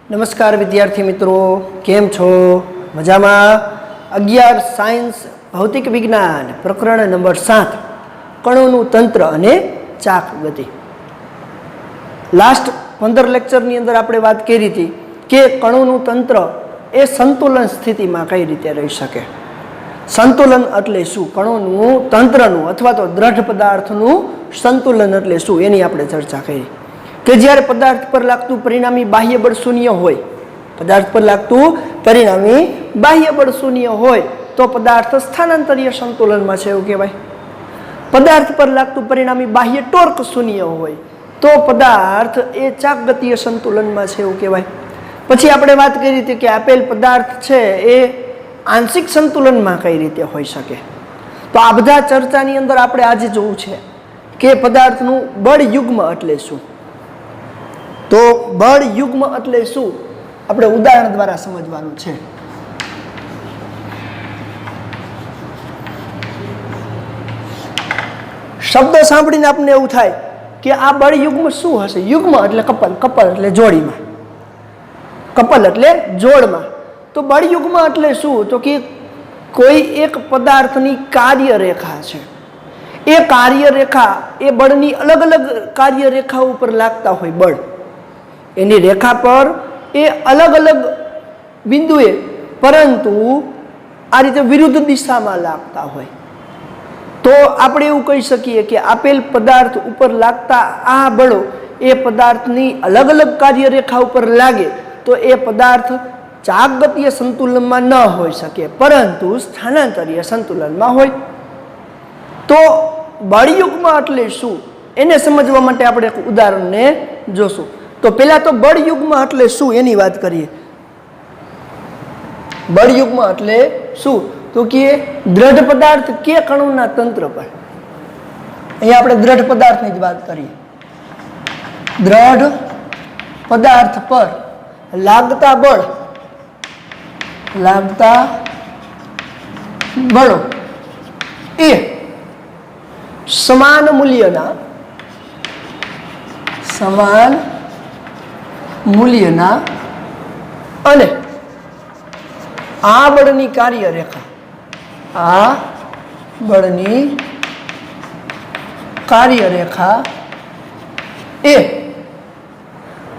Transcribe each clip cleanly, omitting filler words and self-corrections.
નમસ્કાર વિદ્યાર્થી મિત્રો, કેમ છો? મજામાં? 11 સાયન્સ ભૌતિક વિજ્ઞાન પ્રકરણ નંબર 7 કણોનું તંત્ર અને ચાક ગતિ. લાસ્ટ 15 લેક્ચરની અંદર આપણે વાત કરી હતી કે કણોનું તંત્ર એ સંતુલન સ્થિતિમાં કઈ રીતે રહી શકે. સંતુલન એટલે શું? કણોનું તંત્રનું અથવા તો દ્રઢ પદાર્થનું સંતુલન એટલે શું એની આપણે ચર્ચા કરી કે જ્યારે પદાર્થ પર લાગતું પરિણામી બાહ્ય બળ શૂન્ય હોય, પદાર્થ પર લાગતું પરિણામી બાહ્ય બળ શૂન્ય હોય તો પદાર્થ સ્થાનાંતરીય સંતુલનમાં છે એવું કહેવાય. પદાર્થ પર લાગતું પરિણામી બાહ્ય ટોર્ક શૂન્ય હોય તો પદાર્થ એ ચાકગતીય સંતુલનમાં છે એવું કહેવાય. પછી આપણે વાત કરી હતી કે આપેલ પદાર્થ છે એ આંશિક સંતુલનમાં કઈ રીતે હોઈ શકે. તો આ બધા ચર્ચાની અંદર આપણે આજે જોવું છે કે પદાર્થનું બળ યુગ્મ એટલે શું. તો બળ યુગ્મ એટલે શું આપણે ઉદાહરણ દ્વારા સમજવાનું છે. શબ્દ સાંભળીને આપણને એવું થાય કે આ બળ યુગ્મ શું હશે. યુગ્મ એટલે કપલ, કપલ એટલે જોડીમાં, કપલ એટલે જોડમાં. તો બળ યુગ્મ એટલે શું? તો કે કોઈ એક પદાર્થની કાર્યરેખા છે, એ કાર્યરેખા એ બળની અલગ અલગ કાર્યરેખા ઉપર લાગતા હોય બળ, એની રેખા પર એ અલગ અલગ બિંદુએ પરંતુ આ રીતે વિરુદ્ધ દિશામાં લાગતા હોય તો આપણે એવું કહી શકીએ કે આપેલ પદાર્થ ઉપર લાગતા આ બળો એ પદાર્થની અલગ અલગ કાર્યરેખા ઉપર લાગે તો એ પદાર્થ ચાકગતીય સંતુલનમાં ન હોઈ શકે પરંતુ સ્થાનાંતરીય સંતુલનમાં હોય. તો બળયુગ્મ એટલે શું એને સમજવા માટે આપણે એક ઉદાહરણને જોશું. તો પહેલા તો બળયુગ્મ એટલે શું એની વાત કરીએ. બળયુગ્મ એટલે શું? તો કે દ્રઢ પદાર્થ કે કણોના તંત્ર પર, અહીંયા આપણે દ્રઢ પદાર્થની જ વાત કરીએ. દ્રઢ પદાર્થ પર લાગતા બળ, લાગતા બળો એ સમાન મૂલ્યના, સમાન મૂલ્યના અને આ બળની કાર્યરેખા, આ બળની કાર્યરેખા એ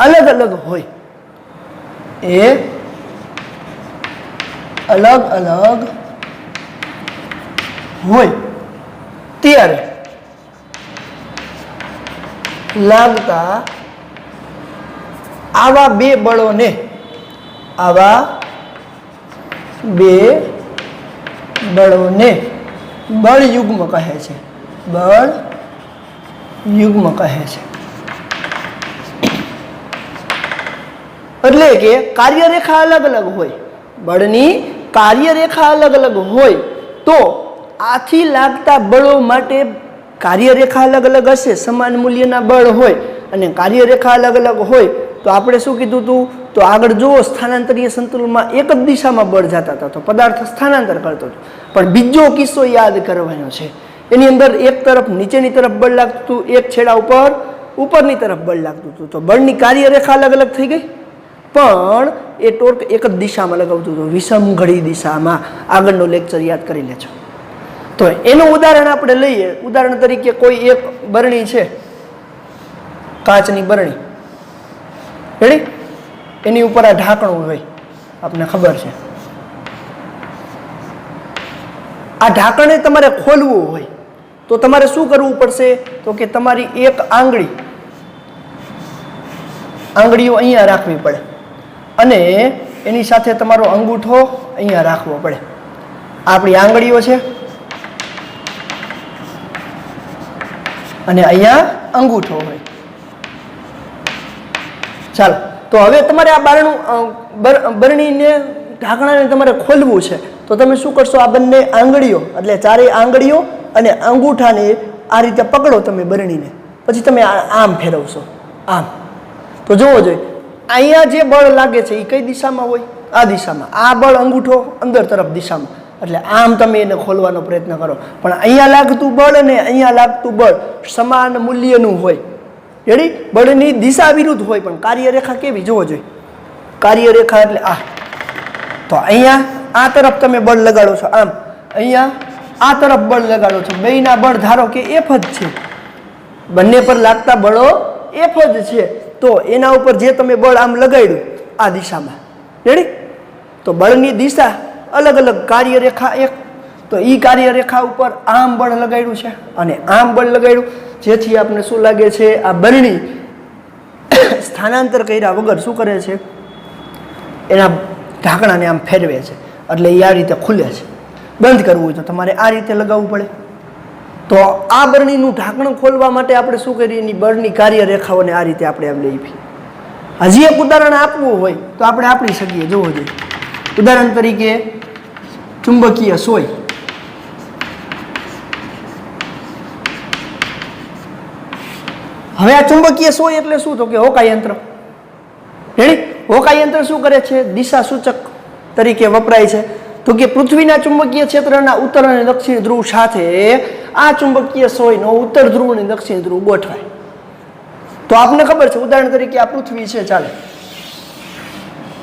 અલગ અલગ હોય, એ અલગ અલગ હોય ત્યારે લાગતા આવા બે બળોને, આવા બે બળોને બળયુગ્મ કહે છે. બળયુગ્મ કહે છે. એટલે કે કાર્યરેખા અલગ અલગ હોય, બળની કાર્યરેખા અલગ અલગ હોય તો આથી લાગતા બળો માટે કાર્યરેખા અલગ અલગ હશે, સમાન મૂલ્યના બળ હોય અને કાર્યરેખા અલગ અલગ હોય તો આપણે શું કીધું હતું? તો આગળ જુઓ, સ્થાનાંતરીય સંતુલનમાં એક જ દિશામાં બળ જતા હતા તો પદાર્થ સ્થાનાંતર કરતો હતો. પણ બીજો કિસ્સો યાદ કરવાનો છે. એની અંદર એક તરફ નીચેની તરફ બળ લાગતું હતું, એક છેડા ઉપર ઉપરની તરફ બળ લાગતું હતું. તો બળની કાર્યરેખા અલગ અલગ થઈ ગઈ પણ એ ટોર્ક એક જ દિશામાં લગાવતું હતું, વિષમ ઘડી દિશામાં. આગળનો લેક્ચર યાદ કરી લેજો. તો એનું ઉદાહરણ આપણે લઈએ. ઉદાહરણ તરીકે કોઈ એક બરણી છે, કાચની બરણી, રેડી? એની ઉપર આ ઢાંકણું હોય, આપને ખબર છે. આ ઢાંકણે તમારે ખોલવું હોય તો તમારે શું કરવું પડશે? તો કે તમારી એક આંગળીઓ અહીંયા રાખવી પડે અને એની સાથે તમારો અંગૂઠો અહીંયા રાખવો પડે. આપણી આંગળીઓ છે અને અહીંયા અંગૂઠો હોય. ચાલો, તો હવે તમારે આ બરણીને ઢાંકણાને તમારે ખોલવું છે તો તમે શું કરશો? આ બંને આંગળીઓ એટલે ચારેય આંગળીઓ અને અંગૂઠાને આ રીતે પકડો તમે બરણીને, પછી તમે આમ ફેરવશો, આમ. તો જોવો જોઈએ અહીંયા જે બળ લાગે છે એ કઈ દિશામાં હોય? આ દિશામાં. આ બળ અંગૂઠો અંદર તરફ દિશામાં, એટલે આમ તમે એને ખોલવાનો પ્રયત્ન કરો. પણ અહીંયા લાગતું બળ અને અહીંયા લાગતું બળ સમાન મૂલ્યનું હોય. રેડી? બળની દિશા વિરુદ્ધ હોય પણ કાર્યરેખા કેવી જોવો જોઈએ. કાર્યરેખા એટલે આ. તો અહીંયા આ તરફ તમે બળ લગાડો છો, આમ અહીંયા આ તરફ બળ લગાડો છો. બેયના બળ ધારો કે F જ છે, બંને પર લાગતા બળો F જ છે. તો એના ઉપર જે તમે બળ આમ લગાડ્યું આ દિશામાં, રેડી? તો બળની દિશા અલગ અલગ. કાર્યરેખા એક, તો એ કાર્યરેખા ઉપર આમ બળ લગાડ્યું છે અને આમ બળ લગાડ્યું, જેથી આપણે શું લાગે છે, આ બળની સ્થાનાંતર કર્યા વગર શું કરે છે, એના ઢાંકણાને આમ ફેરવે છે, એટલે એ આ રીતે ખુલે છે. બંધ કરવું હોય તો તમારે આ રીતે લગાવવું પડે. તો આ બરણીનું ઢાંકણ ખોલવા માટે આપણે શું કરીએ, એની બળની કાર્યરેખાઓને આ રીતે આપણે આમ લઈ. હજી એક ઉદાહરણ આપવું હોય તો આપણે આપી શકીએ. જોવો જોઈએ, ઉદાહરણ તરીકે ચુંબકીય સોય. હવે આ ચુંબકીય સોય એટલે શું? તો કે હોકાયંત્ર. રેડી? હોકાયંત્ર શું કરે છે? દિશા સૂચક તરીકે વપરાય છે. તો કે પૃથ્વીના ચુંબકીય ક્ષેત્રના ઉત્તર અને દક્ષિણ ધ્રુવ સાથે આ ચુંબકીય સોયનો ઉત્તર ધ્રુવ અને દક્ષિણ ધ્રુવ ગોઠવાય. તો આપને ખબર છે, ઉદાહરણ તરીકે આ પૃથ્વી છે, ચાલે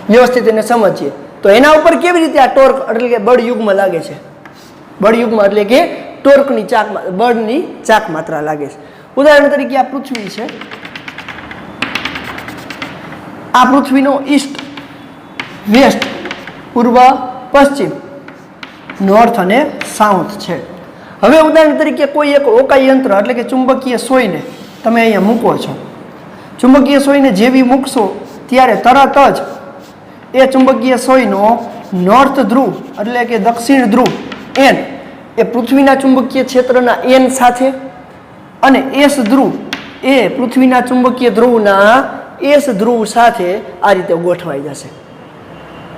વ્યવસ્થિત એને સમજીએ. તો એના ઉપર કેવી રીતે આ ટોર્ક એટલે કે બળ યુગ્મ લાગે છે? બળ યુગ્મ એટલે કે ટોર્કની ચાક, બળની ચાક માત્રા લાગે છે. ઉદાહરણ તરીકે આ પૃથ્વી છે, આ પૃથ્વીનો ઈસ્ટ, વેસ્ટ, પૂર્વ, પશ્ચિમ, નોર્થ અને સાઉથ છે. હવે ઉદાહરણ તરીકે કોઈ એક હોકાયંત્ર એટલે કે ચુંબકીય સોયને તમે અહીંયા મૂકો છો. ચુંબકીય સોયને જેવી મૂકશો ત્યારે તરત જ એ ચુંબકીય સોયનો નોર્થ ધ્રુવ એટલે કે દક્ષિણ ધ્રુવ N એ પૃથ્વીના ચુંબકીય ક્ષેત્રના N સાથે અને એસ ધ્રુવ એ પૃથ્વીના ચુંબકીય ધ્રુવના એસ ધ્રુવ સાથે આ રીતે ગોઠવાઈ જશે.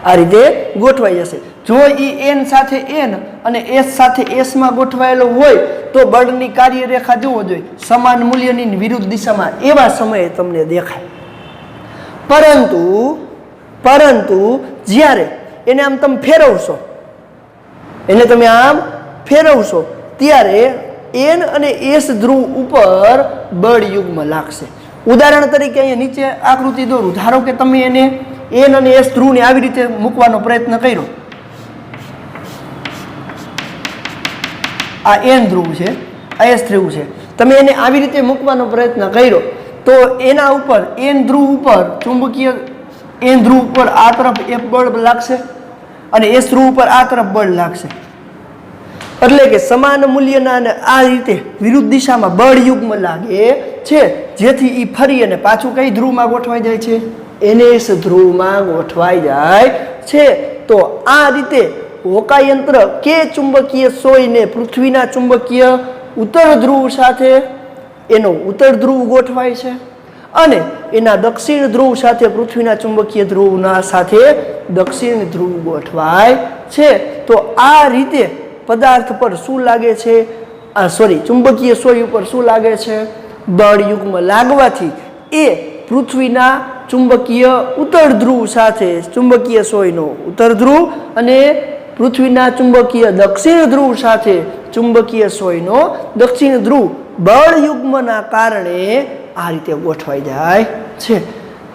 આ રીતે ગોઠવાઈ જશે. જો એ N સાથે N અને S સાથે S માં ગોઠવાયેલો હોય તો બળની કાર્યરેખા જોવો જોઈએ સમાન મૂલ્યની વિરુદ્ધ દિશામાં એવા સમયે તમને દેખાય. પરંતુ જ્યારે એને આમ તમે ફેરવશો, એને તમે આમ ફેરવશો ત્યારે N અને S ધ્રુવ ઉપર બળ યુગ્મ લાગશે. ઉદાહરણ તરીકે અહીંયા નીચે આકૃતિ દોરું. ધારો કે તમે એને N અને S ધ્રુવને આવી રીતે મૂકવાનો પ્રયત્ન કર્યો. આ N ધ્રુવ છે, આ S ધ્રુવ છે. તમે એને આવી રીતે મૂકવાનો પ્રયત્ન કર્યો તો એના ઉપર N ધ્રુવ ઉપર ચુંબકીય N ધ્રુવ ઉપર આ તરફ F બળ લાગશે અને S ધ્રુવ ઉપર આ તરફ બળ લાગશે. એટલે કે સમાન મૂલ્યના અને આ રીતે વિરુદ્ધ દિશામાં બળ યુગ્મ લાગે છે, જેથી એ ફરી અને પાછું કઈ ધ્રુવમાં ગોઠવાઈ જાય છે? NS ધ્રુવમાં ગોઠવાઈ જાય છે. તો આ રીતે હોકાયંત્ર કે ચુંબકીય સોયને પૃથ્વીના ચુંબકીય ઉત્તર ધ્રુવ સાથે એનો ઉત્તર ધ્રુવ ગોઠવાય છે અને એના દક્ષિણ ધ્રુવ સાથે પૃથ્વીના ચુંબકીય ધ્રુવના સાથે દક્ષિણ ધ્રુવ ગોઠવાય છે. તો આ રીતે પદાર્થ પર શું લાગે છે? ચુંબકીય સોય ઉપર શું લાગે છે? બળ યુગ્મ લાગવાથી એ પૃથ્વીના ચુંબકીય ઉત્તર ધ્રુવ સાથે ચુંબકીય સોયનો ઉત્તર ધ્રુવ અને પૃથ્વીના ચુંબકીય દક્ષિણ ધ્રુવ સાથે ચુંબકીય સોયનો દક્ષિણ ધ્રુવ બળ યુગ્મના કારણે આ રીતે ગોઠવાઈ જાય છે.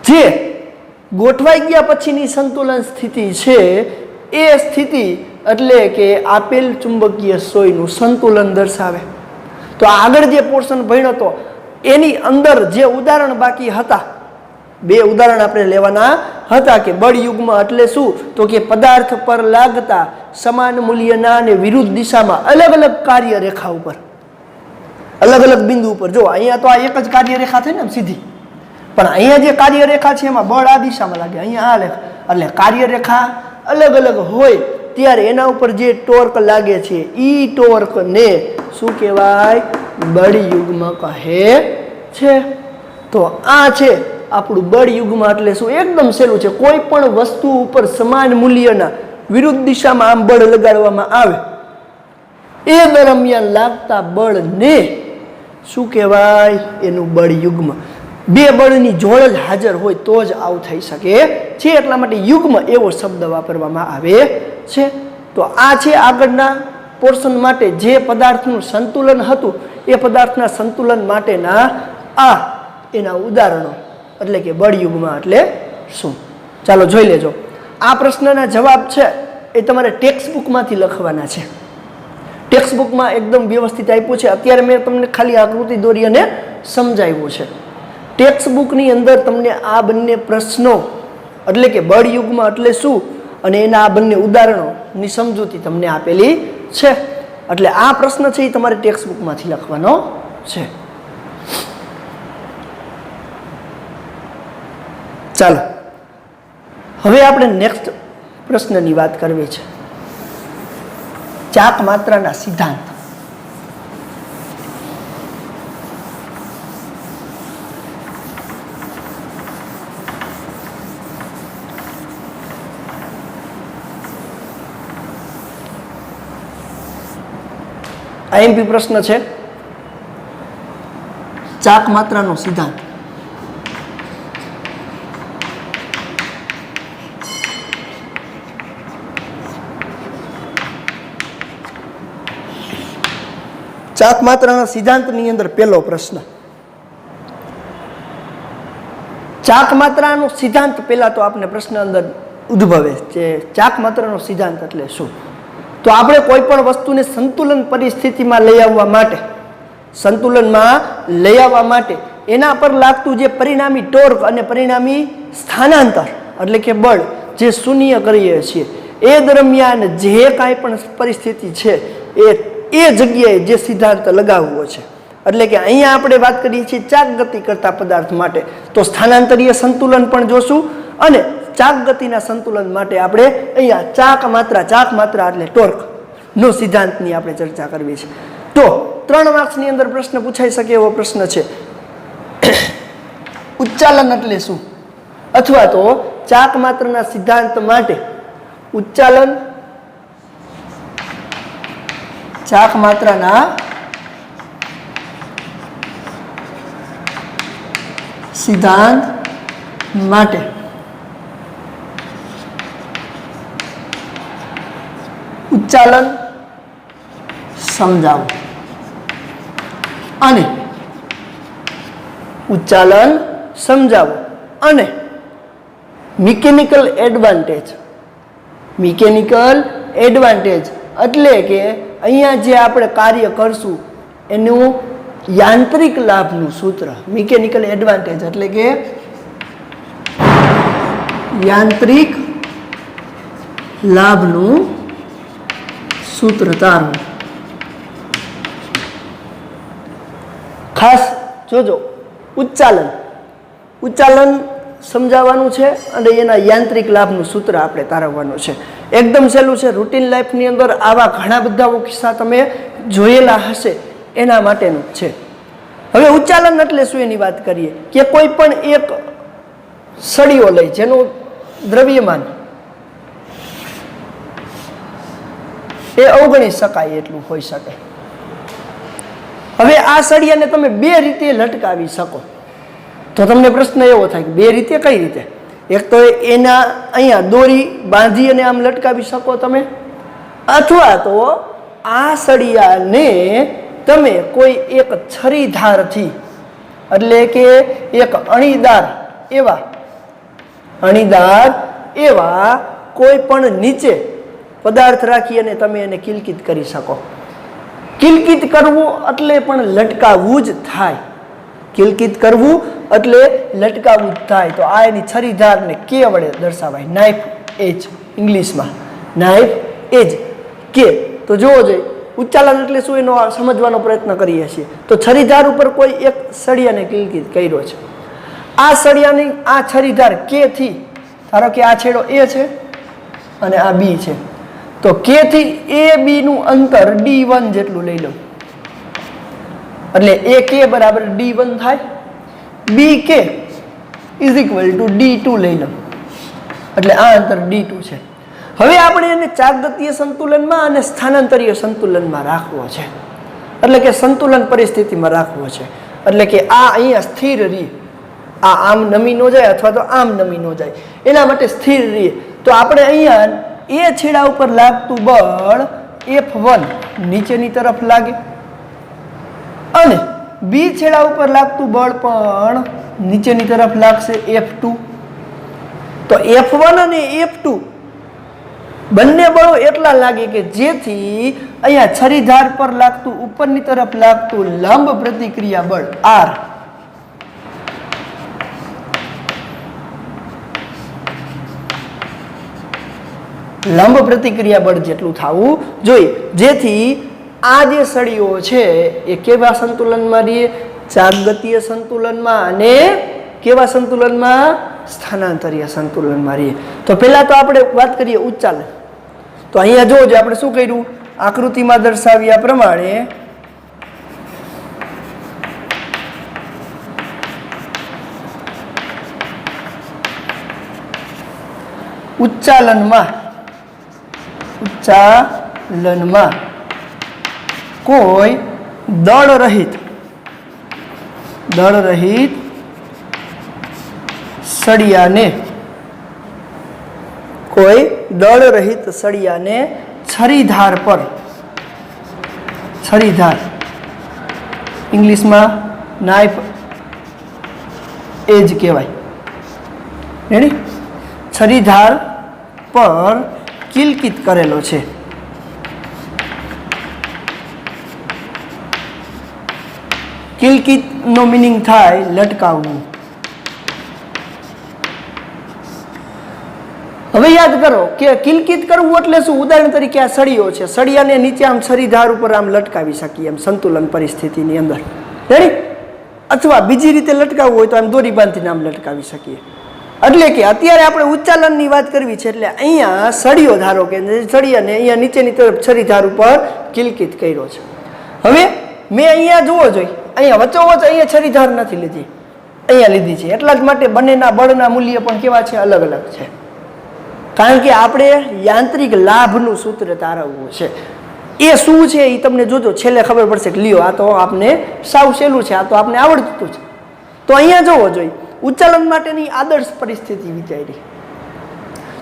જે ગોઠવાઈ ગયા પછીની સંતુલન સ્થિતિ છે એ સ્થિતિ એટલે કે આપેલ ચુંબકીય સોયનું સંતુલન દર્શાવે. તો આગળ જે પોર્શન ભણ્યો હતો એની અંદર જે ઉદાહરણ બાકી હતા, બે ઉદાહરણ આપણે લેવાના હતા કે બળ યુગ્મ એટલે શું? તો કે પદાર્થ પર લાગતા સમાન મૂલ્યના અને વિરુદ્ધ દિશામાં અલગ અલગ કાર્યરેખા ઉપર, અલગ અલગ બિંદુ ઉપર. જો અહીંયા તો આ એક જ કાર્યરેખા થઈ ને સીધી, પણ અહીંયા જે કાર્યરેખા છે એમાં બળ આ દિશામાં લાગે, અહીંયા આ લેખ. એટલે કાર્યરેખા અલગ અલગ હોય ત્યારે એના ઉપર જે ટોર્ક લાગે છે ઈ ટોર્કને શું કહેવાય? બળ યુગ્મ કહે છે. તો આ છે આપણું બળ યુગ્મ. એટલે શું? એકદમ સહેલું છે. કોઈ પણ વસ્તુ ઉપર સમાન મૂલ્યના વિરુદ્ધ દિશામાં આમ બળ લગાડવામાં આવે એ દરમિયાન લાગતા બળને શું કહેવાય? એનું બળ યુગ્મ. બે બળની જોડ જ હાજર હોય તો જ આવું થઈ શકે છે. એટલા માટે યુગ્મ એવો શબ્દ વાપરવામાં આવે છે. તો આ છે આગળના પોર્શન માટે જે પદાર્થનું સંતુલન હતું એ પદાર્થના સંતુલન માટેના આ એના ઉદાહરણો. એટલે કે બળ યુગ્મ એટલે શું? ચાલો જોઈ લેજો. આ પ્રશ્નના જવાબ છે એ તમારે ટેક્સ્ટ બુકમાંથી લખવાના છે. ટેક્સ્ટ બુકમાં એકદમ વ્યવસ્થિત આપ્યું છે. અત્યારે મેં તમને ખાલી આકૃતિ દોરી અને સમજાવ્યું છે. ટેક્સ્ટ બુકની અંદર તમને આ બંને પ્રશ્નો એટલે કે બળયુગ્મ એટલે શું અને એના આ બંને ઉદાહરણોની સમજૂતી તમને આપેલી છે. એટલે આ પ્રશ્ન છે એ તમારે ટેક્સ્ટ બુકમાંથી લખવાનો છે. ચાલો હવે આપણે નેક્સ્ટ પ્રશ્નની વાત કરવી છે. ચાક માત્રાના સિદ્ધાંત. આઈએમપી પ્રશ્ન છે. ચાક માત્રાનો સિદ્ધાંત. ચાક માત્રાના સિદ્ધાંતની અંદર પહેલો પ્રશ્ન. ચાક માત્રાનો સિદ્ધાંત પહેલા તો આપણે પ્રશ્ન અંદર ઉદ્ભવે છે ચાક માત્રાનો સિદ્ધાંત એટલે શું. તો આપણે કોઈ પણ વસ્તુને સંતુલન પરિસ્થિતિમાં લઈ આવવા માટે એના પર લાગતું જે પરિણામી ટોર્ક અને પરિણામી સ્થાનાંતર એટલે કે બળ જે શૂન્ય કરીએ છીએ એ દરમિયાન જે કાંઈ પણ પરિસ્થિતિ છે એ જગ્યાએ જે સિદ્ધાંત લગાવવો છે. એટલે કે અહીંયા આપણે વાત કરીએ છીએ ચાક ગતિ કરતા પદાર્થ માટે તો સ્થાનાંતરીય સંતુલન પણ જોશું અને ચાક ગતિના સંતુલન માટે આપણે અહીંયા ચાક માત્રા એટલે ટોર્ક નો સિદ્ધાંતની આપણે ચર્ચા કરવી છે. તો 3 માર્ક્સની અંદર પ્રશ્ન પૂછાઈ શકે એવો પ્રશ્ન છે. ઉચ્ચાલન એટલે શું અથવા તો ચાક માત્રાના સિદ્ધાંત માટે ઉચ્ચાલન ચાક માત્રાના સિદ્ધાંત માટે ઉચ્ચાલન સમજાવો અને મિકેનિકલ એડવાન્ટેજ એટલે કે અહીંયા જે આપણે કાર્ય કરશું એનું યાંત્રિક લાભનું સૂત્ર. મિકેનિકલ એડવાન્ટેજ એટલે કે યાંત્રિક લાભનું સૂત્ર તારવું. ખાસ જોજો ઉચ્ચાલન સમજાવવાનું છે અને એના યાંત્રિક લાભનું સૂત્ર આપણે તારવવાનું છે. એકદમ સહેલું છે. રૂટીન લાઈફની અંદર આવા ઘણા બધા કિસ્સા તમે જોયેલા હશે એના માટેનું છે. હવે ઉચ્ચાલન એટલે શું એની વાત કરીએ કે કોઈ પણ એક સળીઓ લઈ જેનું દ્રવ્યમાન એ અવગણી શકાય એટલું હોઈ શકે. હવે આ સળિયાને તમે 2 રીતે લટકાવી શકો. તો તમને પ્રશ્ન એવો થાય કે 2 રીતે કઈ રીતે? એક તો એના અહીંયા દોરી બાંધી અને આમ લટકાવી શકો તમે, અથવા તો આ સળિયાને તમે કોઈ એક છરીધારથી એટલે કે એક અણીદાર એવા કોઈ પણ નીચે પદાર્થ રાખી અને તમે એને કિલકિત કરી શકો. કિલકિત કરવું એટલે પણ લટકાવવું જ થાય. કિલકિત કરવું એટલે લટકાવવું જ થાય. તો આ એની છરીધારને કે વડે દર્શાવાય. નાઇફ એજ ઇંગ્લિશમાં નાઇફ એજ કે. તો જોવો જોઈએ ઉચ્ચાલન એટલે શું એનો સમજવાનો પ્રયત્ન કરીએ છીએ. તો છરીધાર ઉપર કોઈ એક સળિયાને કિલકિત કર્યો છે. આ સળિયાની આ છરીધાર કે થી ધારો કે આ છેડો એ છે અને આ બી છે. તો કે થી એ બી નું અંતર D1 જેટલું લઈ લો એટલે એ કે બરાબર D1 થાય. બી કે ઇઝ ઇક્વલ ટુ D2 લઈ લો એટલે આ અંતર D2 છે. હવે આપણે એને ચાકગતીય સંતુલનમાં અને સ્થાનાંતરીય સંતુલનમાં રાખવો છે. એટલે કે સંતુલન પરિસ્થિતિમાં રાખવો છે. એટલે કે આ અહીંયા સ્થિર રહે, આ આમ નમી ન જાય અથવા તો આમ નમી ન જાય એના માટે સ્થિર રહે. તો આપણે અહીંયા એ છેડા ઉપર લાગતું બળ F1 નીચેની તરફ લાગે અને બી છેડા ઉપર લાગતું બળ પણ નીચેની તરફ લાગશે F2. તો F1 અને F2 બંને બળો એટલા લાગે કે જેથી અહીંયા છરીધાર પર લાગતું ઉપરની તરફ લાગતું લંબ પ્રતિક્રિયા બળ R લંબ પ્રતિક્રિયા બળ જેટલું થવું જોઈએ, જેથી આ જે સળીઓ છે એ કેવા સંતુલનમાં રહે? ચાકગતીય સંતુલનમાં અને કેવા સંતુલનમાં? સ્થાનાંતરીય સંતુલનમાં રહે. તો પહેલા તો આપણે વાત કરીએ ઉચ્ચાલન. તો અહીંયા જોજો આપણે શું કર્યું? આકૃતિમાં દર્શાવ્યા પ્રમાણે ઉચ્ચાલનમાં કોઈ દળ રહિત સળિયાને છરીધાર પર, છરીધાર ઇંગ્લિશમાં નાઇફ એજ કહેવાય, રેડી? છરીધાર પર કિલકિત કરેલો છે. કિલકિત નો મિનિંગ થાય લટકાવવું. હવે યાદ કરો કે કિલકિત કરવું એટલે શું? ઉદાહરણ તરીકે આ સળીઓ છે, સળિયાને નીચે આમ છરીધાર ઉપર આમ લટકાવી શકીએ એમ સંતુલન પરિસ્થિતિની અંદર, રેડી? અથવા બીજી રીતે લટકાવવું હોય તો આમ દોરી બાંધીને આમ લટકાવી શકીએ. એટલે કે અત્યારે આપણે ઉચ્ચાલનની વાત કરવી છે, એટલે અહીંયા સળિયો ધારો કે સળિયાને અહીંયા નીચેની તરફ છરીધાર ઉપર કિલકિત કર્યો છે. હવે મેં અહીંયા જોવો જોઈએ, અહીંયા વચ્ચોવચ અહીંયા છરીધાર નથી લીધી, અહીંયા લીધી છે. એટલા જ માટે બંનેના બળના મૂલ્ય પણ કેવા છે? અલગ અલગ છે. કારણ કે આપણે યાંત્રિક લાભનું સૂત્ર તારવવું છે. એ શું છે એ તમને જોજો, છેલ્લે ખબર પડશે કે લ્યો આ તો આપને સાવ સહેલું છે, આ તો આપને આવડતું છે. તો અહીંયા જોવો જોઈએ ઉચ્ચાલન માટેની આદર્શ પરિસ્થિતિ વિચારી.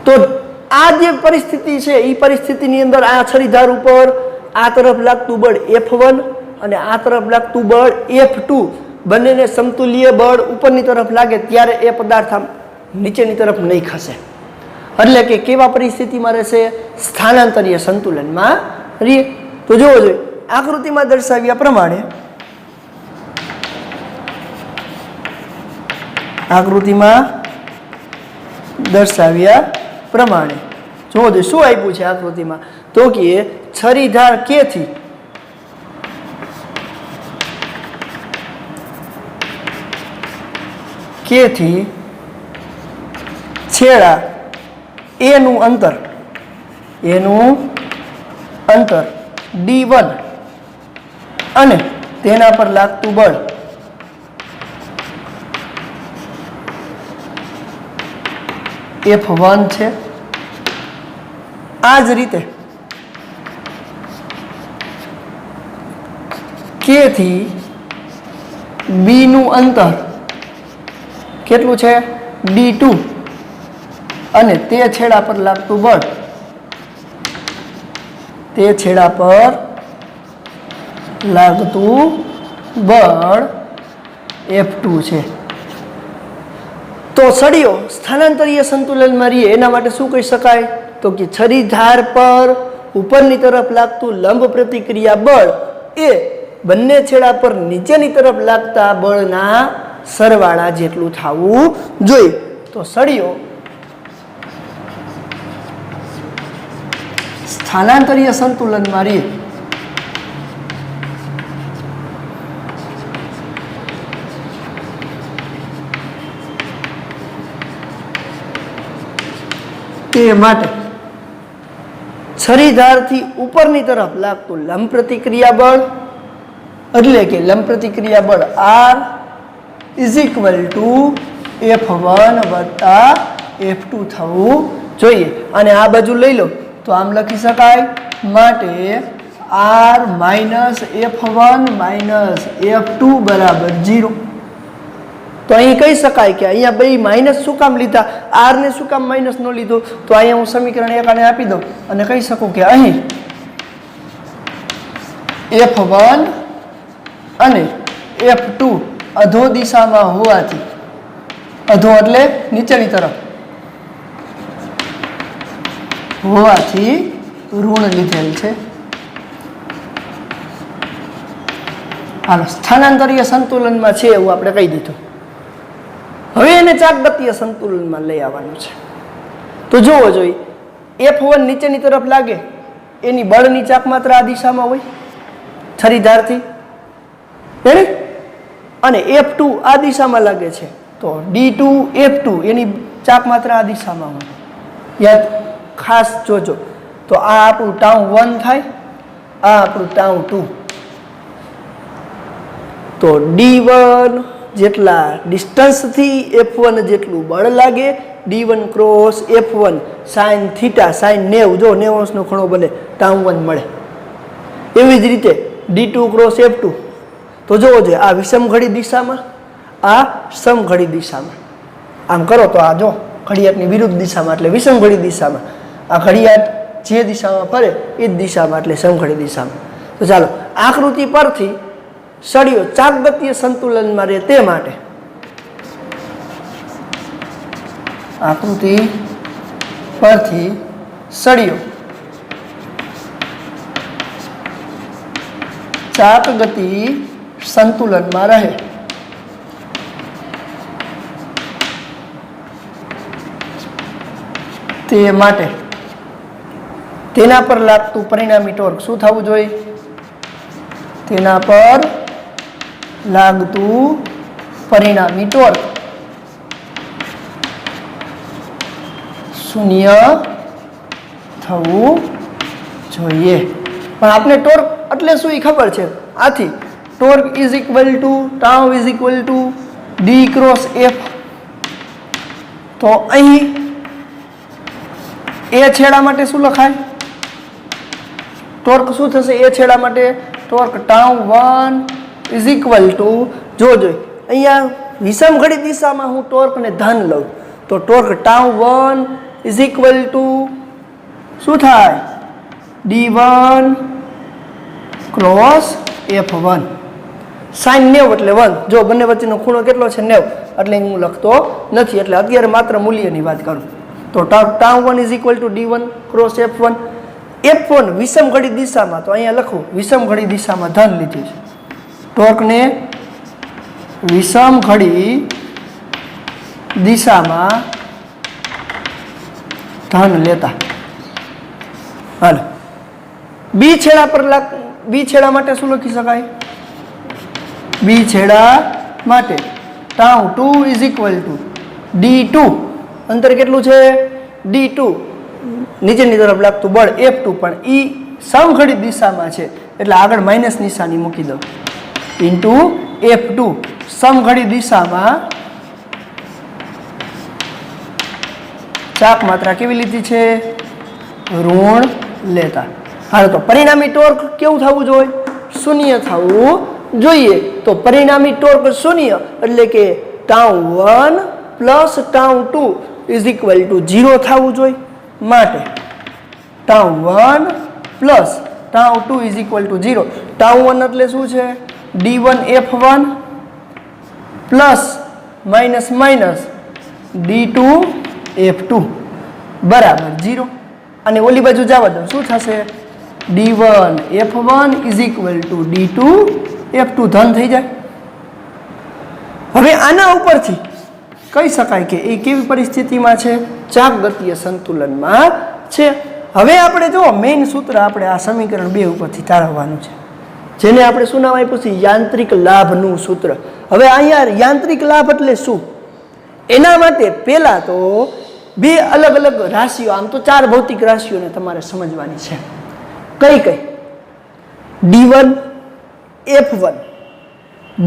તો આ જે પરિસ્થિતિ છે એ પરિસ્થિતિની અંદર આ છરીધાર ઉપર આ તરફ લાગતું બળ F1 અને આ તરફ લાગતું બળ F2 બંનેને સમતુલ્ય બળ ઉપરની તરફ લાગે ત્યારે એ પદાર્થ આમ નીચેની તરફ નહીં ખસે. એટલે કે કેવા પરિસ્થિતિમાં રહેશે? સ્થાનાંતરીય સંતુલનમાં રહે. તો જોવો જોઈએ આકૃતિમાં દર્શાવ્યા પ્રમાણે, જોવો જોઈએ શું આપ્યું છે આકૃતિમાં? તો કે છરીધાર કેથી છેડા એનું અંતર D1 અને તેના પર લાગતું બળ F1 છે. આ જ રીતે કે થી બી નું અંતર કેટલું છે? D2 અને તે છેડા પર લાગતું બળ F2 છે. તો સળિયો સ્થાનાંતરીય સંતુલનમાં રહીએ એના માટે શું કહી શકાય? તો કે છરીધાર પર ઉપરની તરફ લાગતું લંબ પ્રતિક્રિયા બળ એ બંને છેડા પર નીચેની તરફ લાગતા બળના સરવાળા જેટલું થવું જોઈએ. તો સળિયો સ્થાનાંતરીય સંતુલનમાં રહીએ તે માટે છરીધારથી ઉપરની તરફ લાગતું લંબ પ્રતિક્રિયા બળ એટલે કે લંબ પ્રતિક્રિયા બળ R = F1 + F2 થવું જોઈએ. અને આ બાજુ લઈ લો તો આમ લખી શકાય, માટે R - F1 - F2 = 0. તો અહીં કહી શકાય કે અહીંયા બે માઇનસ શું કામ લીધા? R ને શું કામ માઇનસ નો લીધો? તો અહીંયા હું સમીકરણ 1 આને આપી દઉં અને કહી શકું કે અહીં F1 અને F2 અધો દિશામાં હોવાથી, અધો એટલે નીચેની તરફ, હોવાથી ઋણ લીધેલ છે. હાલો, સ્થાનાંતરીય સંતુલનમાં છે એવું આપણે કહી દીધું. હવે એને ચાકગતીય સંતુલનમાં લઈ આવવાનું છે. તો જોવો જોઈએ, F1 નીચેની તરફ લાગે એની બળની ચાક માત્રા આ દિશામાં હોય છરીધારથી, અને F2 આ દિશામાં લાગે છે તો D2 F2 એની ચાક માત્રા આ દિશામાં હોય. યાદ ખાસ જોજો. તો આ આપણું τ1 થાય, આ આપણું τ2. તો D1 જેટલા ડિસ્ટન્સથી F1 જેટલું બળ લાગે, D1 cross F1 sine theta sign 90, જો 90 અંશનો ખૂણો બને τ1 મળે. એવી જ રીતે D2 ક્રોસ F2. તો જોવો જોઈએ, આ વિષમઘડી દિશામાં, આ સમઘડી દિશામાં. આમ કરો તો આ જો ઘડિયાળની વિરુદ્ધ દિશામાં એટલે વિષમઘડી દિશામાં, આ ઘડિયાળ જે દિશામાં ફરે એ જ દિશામાં એટલે સમઘડી દિશામાં. તો ચાલો, આકૃતિ પરથી સળિયો ચાકગતીય સંતુલનમાં રહે તે માટે આકૃતિ પરથી સળિયો ચાકગતિ સંતુલનમાં રહે તે માટે તેના પર લાગતું પરિણામી ટોર્ક શું થવું જોઈએ? તેના પર લાગતું પરિણામી ટોર્ક શૂન્ય થવું જોઈએ. પણ આપણે ટોર્ક એટલે શું એ ખબર છે. આથી torque is equal two tau is equal two D cross F. તો અહીં એ છેડા માટે શું લખાય? ટોર્ક શું થશે એ છેડા માટે? ટોર્ક τ1 ઇઝ ઇક્વલ ટુ, જોજો અહીંયા વિષમઘડી દિશામાં હું ટોર્કને ધન લઉં તો ટોર્ક τ1 ઇઝ ઇક્વલ ટુ શું થાય? D1 ક્રોસ F1 સાઇન 90 એટલે 1. જો બંને વચ્ચેનો ખૂણો કેટલો છે? 90. એટલે હું લખતો નથી, એટલે અત્યારે માત્ર મૂલ્યની વાત કરું. તો τ1 is equal to D1 cross F1. F1 વિષમઘડી દિશામાં, તો અહીંયા લખું વિષમઘડી દિશામાં ધન લીધી છે. ટોર્કને વિષમઘડી દિશામાં ધન લેતા. હાલો, બી છેડા પર બી છેડા માટે શું લખી શકાય? બી છેડા માટે τ2 ઇઝ ઇક્વલ ટુ D2. અંતર કેટલું છે? D2. નીચેની તરફ લાગતું બળ F2, પણ ઈ સમઘડી દિશામાં છે એટલે આગળ માઇનસ નિશાની મૂકી દો. ઇન્ટુ F2 સમઘડી દિશામાં ચાક માત્રા કેવી લીધી છે? ઋણ લેતા. હાલો, તો પરિણામી ટોર્ક કેવું થવું જોઈએ? શૂન્ય થવું જોઈએ. તો પરિણામી ટોર્ક શૂન્ય એટલે કે τ1 પ્લસ τ2 ઇઝ ઇક્વલ ટુ 0 થવું જોઈએ. માટે τ1 પ્લસ τ2 ઇઝ ઇક્વલ ટુ 0. τ1 એટલે શું છે? D1 F1 plus minus minus D2 F2 બરાબર 0. અને ઓલી બાજુ જવા દો, શું થશે? D1 F1 is equal two D2 F2 ધન થઈ જાય. હવે આના ઉપરથી કહી શકાય કે એ કેવી પરિસ્થિતિમાં છે? ચાકગતીય સંતુલનમાં છે. હવે આપણે જો મેઇન સૂત્ર આપણે આ સમીકરણ 2 ઉપરથી તારવવાનું છે, જેને આપણે શું નામ આપ્યું છે? યાંત્રિક લાભનું સૂત્ર. હવે અહીંયા યાંત્રિક લાભ એટલે શું? એના માટે પહેલા તો બે અલગ અલગ રાશિઓ, આમ તો 4 ભૌતિક રાશિઓને તમારે સમજવાની છે. કઈ કઈ? D1 F1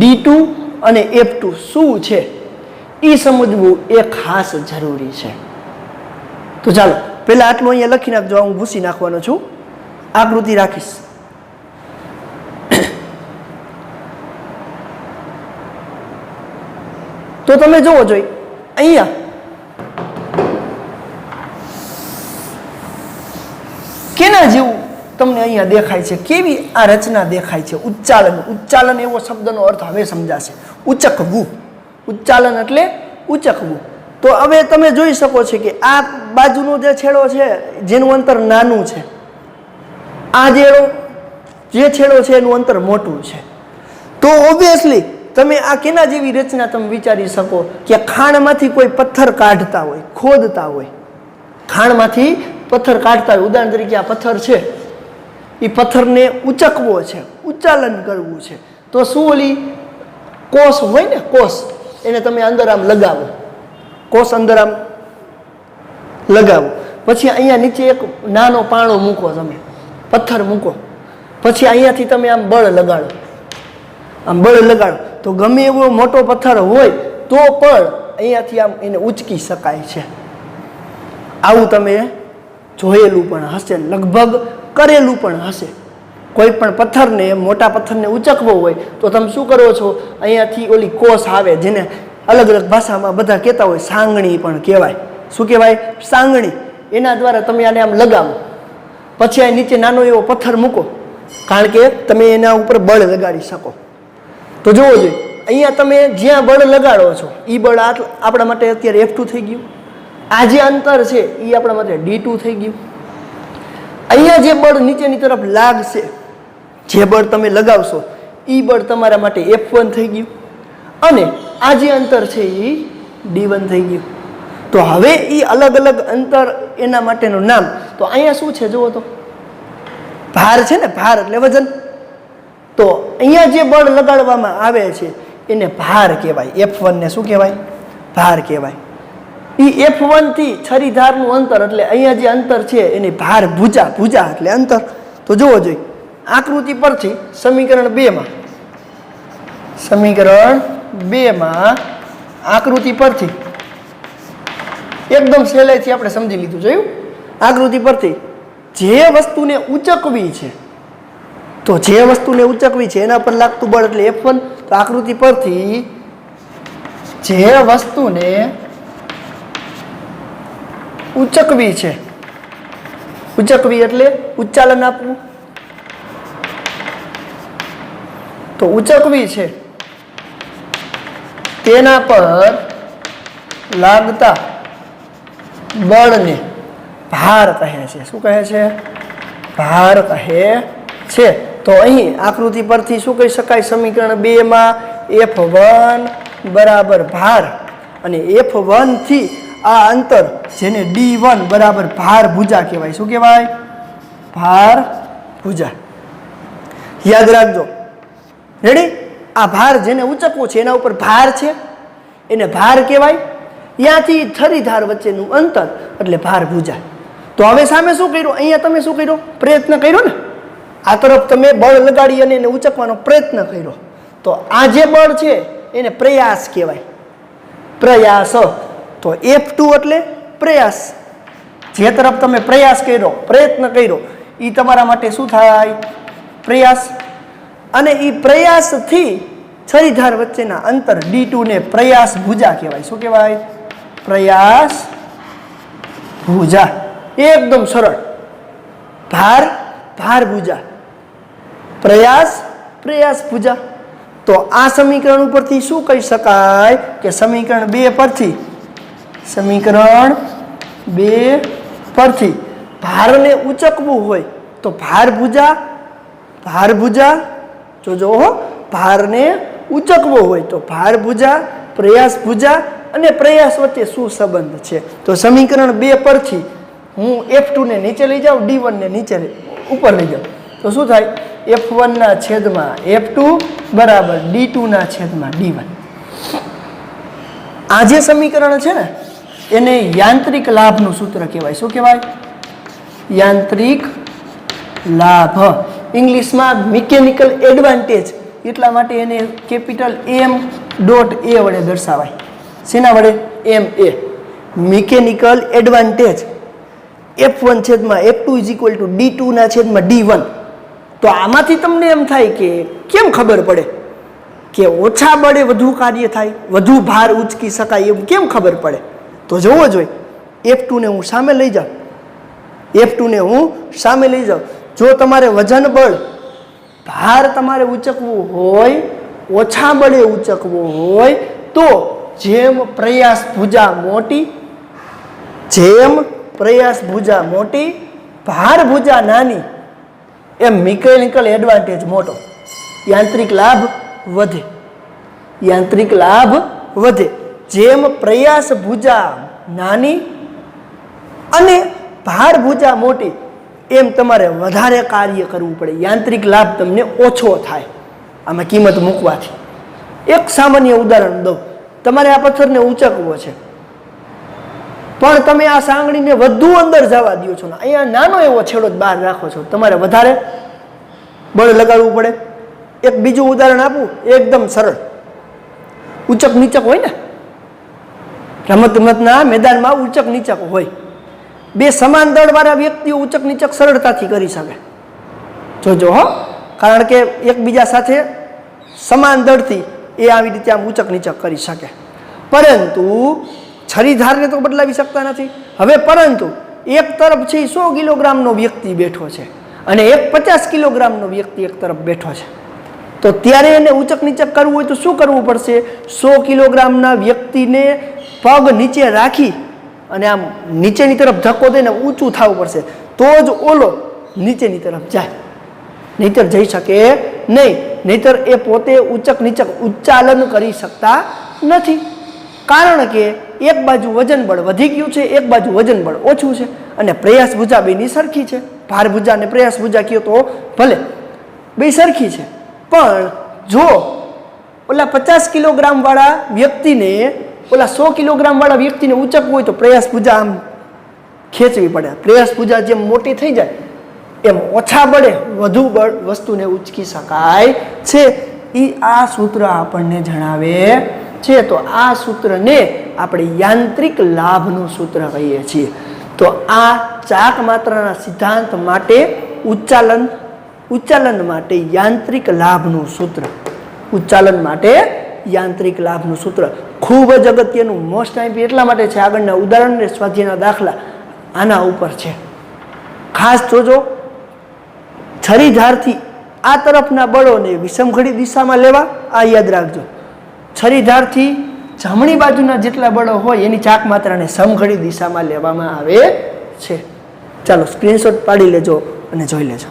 D2 અને F2 શું છે એ સમજવું એ ખાસ જરૂરી છે. તો ચાલો પહેલા આટલું અહીંયા લખી નાખજો. હું ભૂસી નાખવાનો છું, આકૃતિ રાખીશ. તો તમે જોવો જોઈએ અહીંયા કેના જેવું તમને અહીંયા દેખાય છે? કેવી આ રચના દેખાય છે? ઉચ્ચાલન. ઉચ્ચાલન એવો શબ્દનો અર્થ હવે સમજાશે. ઉચકવું. ઉચ્ચાલન એટલે ઉચકવું. તો હવે તમે જોઈ શકો છો કે આ બાજુનો જે છેડો છે જેનું અંતર નાનું છે, આ જે છેડો છે એનું અંતર મોટું છે. તો ઓબ્વિયસલી તમે આ કેના જેવી રચના તમે વિચારી શકો કે ખાણમાંથી કોઈ પથ્થર કાઢતા હોય, ખોદતા હોય, ખાણમાંથી પથ્થર કાઢતા હોય. ઉદાહરણ તરીકે આ પથ્થર છે, એ પથ્થરને ઉચકવો છે, ઉચ્ચાલન કરવું છે, તો શું ઓલી કોસ હોય ને, કોસ એને તમે અંદર આમ લગાવો, કોસ અંદર આમ લગાવો, પછી અહીંયા નીચે એક નાનો પાણો મૂકો, તમે પથ્થર મૂકો, પછી અહીંયાથી તમે આમ બળ લગાડો, આમ બળ લગાડો તો ગમે એવો મોટો પથ્થર હોય તો પણ અહીંયાથી આમ એને ઉચકી શકાય છે. આવું તમે જોયેલું પણ હશે, લગભગ કરેલું પણ હશે. કોઈ પણ પથ્થરને, મોટા પથ્થરને ઉચકવો હોય તો તમે શું કરો છો, અહીંયાથી ઓલી કોસ આવે, જેને અલગ અલગ ભાષામાં બધા કહેતા હોય સાંગણી પણ કહેવાય. શું કહેવાય? સાંગણી. એના દ્વારા તમે આને આમ લગાવો, પછી આ નીચે નાનો એવો પથ્થર મૂકો, કારણ કે તમે એના ઉપર બળ લગાડી શકો. તો જોવો જોઈએ, અહીંયા તમે જ્યાં બળ લગાડો છો એ બળ આપણા માટે અત્યારે F2 થઈ ગયું. આ જે અંતર છે એ આપણા માટે D2 થઈ ગયું. અહીંયા જે બળ નીચેની તરફ લાગશે, જે બળ તમે લગાવશો એ બળ તમારા માટે F1 થઈ ગયું, અને આ જે અંતર છે એ D1 થઈ ગયું. તો હવે એ અલગ અલગ અંતર, એના માટેનું નામ. તો અહીંયા શું છે જુઓ તો, ભાર છે ને, ભાર એટલે વજન. તો અહીંયા જે બળ લગાડવામાં આવે છે એને ભાર કહેવાય. F1 ને શું કહેવાય? ભાર કહેવાય. એ F1 થી છરીધારનું અંતર, એટલે અહીંયા જે અંતર છે એને ભાર ભુજા, ભુજા એટલે અંતર. તો જોવો જોઈએ આકૃતિ પરથી સમીકરણ 2 માં આકૃતિ પરથી એકદમ સહેલાઈથી આપણે સમજી લીધું. જોયું? આકૃતિ પરથી જે વસ્તુને ઉચકવી છે, તો જે વસ્તુને ઉચકવી છે એના પર લાગતું બળ એટલે F1. તો આકૃતિ પરથી જે વસ્તુને ઉચકવી છે, ઉચકવી એટલે ઉચ્ચાલન આપવું, તો ઉચકવી છે તેના પર લાગતા બળને ભાર કહે છે. શું કહે છે? ભાર કહે છે. તો અહીં આકૃતિ પરથી શું કહી શકાય? સમીકરણ 2 માં F1 બરાબર ભાર, અને F1 થી આ અંતર જેને D1 બરાબર ભાર ભુજા કહેવાય. શું કહેવાય? ભાર ભુજા. યાદ રાખજો. રેડી? આ ભાર જેને ઉચકવો છે એના ઉપર ભાર છે, એને ભાર કહેવાય. ત્યાંથી છરીધાર વચ્ચેનું અંતર એટલે ભાર ભુજા. તો હવે સામે શું કર્યું? અહીંયા તમે શું કર્યો? પ્રયત્ન કર્યો ને, આ તરફ તમે બળ લગાડી અને એને ઉચકવાનો પ્રયત્ન કર્યો. તો આ જે બળ છે એને પ્રયાસ કહેવાય. પ્રયાસ. તો F2 એટલે પ્રયાસ. જે તરફ તમે પ્રયાસ કર્યો, પ્રયત્ન કર્યો, એ તમારા માટે શું થાય? પ્રયાસ. અને એ પ્રયાસથી છરીધાર વચ્ચેના અંતર D2 ને પ્રયાસ ભુજા કહેવાય. શું કહેવાય? પ્રયાસ ભુજા. એકદમ સરળ. ભાર, ભાર ભુજા, પ્રયાસ, પ્રયાસ ભુજા. તો આ સમીકરણ ઉપરથી શું કહી શકાય કે સમીકરણ 2 પરથી, સમીકરણ 2 પરથી ભારને ઉચકવું હોય તો ભાર ભુજા, ભાર ભુજા. જોજો હો, ભારને ઉચકવો હોય તો ભાર ભુજા, પ્રયાસ ભુજા અને પ્રયાસ વચ્ચે શું સંબંધ છે? તો સમીકરણ 2 પરથી હું F2 ને નીચે લઈ જાઉં, D1 ને નીચે ઉપર લઈ જાઉં, તો શું થાય? F1 ના છેદમાં F2 બરાબર D2 ના છેદમાં D1. આ જે સમીકરણ છે ને એને યાંત્રિક લાભનું સૂત્ર કહેવાય. શું કહેવાય? યાંત્રિક લાભ. ઇંગ્લિશમાં મિકેનિકલ એડવાન્ટેજ, એટલા માટે એને કેપિટલ M.A વડે દર્શાવાય. શેના વડે? MA. મિકેનિકલ એડવાન્ટેજ F1 છેદમાં F2 is equal two D2 ના છેદમાં D1. તો આમાંથી તમને એમ થાય કે કેમ ખબર પડે કે ઓછા બળે વધુ કાર્ય થાય, વધુ ભાર ઉચકી શકાય, એવું કેમ ખબર પડે? તો જોવો જોઈએ. F2 ને હું સામે લઈ જાઉં, F2 ને હું સામે લઈ જાઉં. જો તમારે વજન બળ, ભાર તમારે ઉચકવું હોય, ઓછા બળે ઉચકવું હોય, તો જેમ પ્રયાસ ભુજા મોટી, જેમ પ્રયાસ ભુજા મોટી, ભાર ભુજા નાની, એમ મિકેનિકલ એડવાન્ટેજ મોટો, યાંત્રિક લાભ વધે, યાંત્રિક લાભ વધે. જેમ પ્રયાસ ભુજા નાની અને ભાર ભુજા મોટી, એમ તમારે વધારે કાર્ય કરવું પડે, યાંત્રિક લાભ તમને ઓછો થાય આમાં કિંમત મૂકવાથી. એક સામાન્ય ઉદાહરણ દઉં. તમારે આ પથ્થરને ઉંચકવો છે, પણ તમે આ સાંગળીને વધુ અંદર જવા દો છો ને અહીંયા નાનો એવો છેડો જ બહાર રાખો છો, તમારે વધારે બળ લગાડવું પડે. એક બીજું ઉદાહરણ આપું, એકદમ સરળ. ઉંચક નીચક હોય ને, રમતગમતના મેદાનમાં ઉંચક નીચક હોય, બે સમાન દળવાળા વ્યક્તિઓ ઉંચક નીચક સરળતાથી કરી શકે. જોજો હો, કારણ કે એકબીજા સાથે સમાન દળથી એ આવી રીતે આમ ઉંચક નીચક કરી શકે. પરંતુ છરીધારને તો બદલાવી શકતા નથી. હવે પરંતુ એક તરફ છે 100 કિલોગ્રામનો વ્યક્તિ બેઠો છે અને એક 50 કિલોગ્રામનો વ્યક્તિ એક તરફ બેઠો છે, તો ત્યારે એને ઉંચક નીચક કરવું હોય તો શું કરવું પડશે? 100 કિલોગ્રામના વ્યક્તિને પગ નીચે રાખી અને આમ નીચેની તરફ ધક્કો દઈને ઊંચું થવું પડશે, તો જ ઓલો નીચેની તરફ જાય, નહીતર જઈ શકે નહીં. નહીતર એ પોતે ઉંચક નીચક ઉચ્ચાલન કરી શકતા નથી, કારણ કે એક બાજુ વજન બળ વધી ગયું છે, એક બાજુ વજન બળ ઓછું છે. અને પ્રયાસ ભુજા બેની સરખી છે, ભાર ભુજા અને પ્રયાસ ભુજા કયો તો ભલે બે સરખી છે, પણ જો ઓલા 50 કિલોગ્રામ વાળા વ્યક્તિને ઓલા 100 કિલોગ્રામ વાળા વ્યક્તિને ઉંચકવું હોય તો પ્રયાસ ભુજા આમ ખેંચવી પડે. પ્રયાસ ભુજા જેમ મોટી થઈ જાય એમ ઓછા બળે વધુ બળ વસ્તુને ઉંચકી શકાય છે. આ સૂત્ર આપણને જણાવે છે. તો આ સૂત્રને આપણે યાંત્રિક લાભનું સૂત્ર કહીએ છીએ. તો આ ચાક માત્રાના સિદ્ધાંત માટે ઉચ્ચાલન માટે યાંત્રિક લાભનું સૂત્ર, ઉચ્ચાલન માટે યાંત્રિક લાભનું સૂત્ર ખૂબ જ અગત્યનું, મોસ્ટ આઈમ્પી એટલા માટે છે. આગળના ઉદાહરણ ને સ્વાધ્યાયના દાખલા આના ઉપર છે. ખાસ જોજો, છરીધારથી આ તરફના બળોને વિષમઘડી દિશામાં લેવા, આ યાદ રાખજો. છરીધારથી જમણી બાજુના જેટલા બળો હોય એની ચાક માત્રાને સમઘડી દિશામાં લેવામાં આવે છે. ચાલો સ્ક્રીનશોટ પાડી લેજો અને જોઈ લેજો.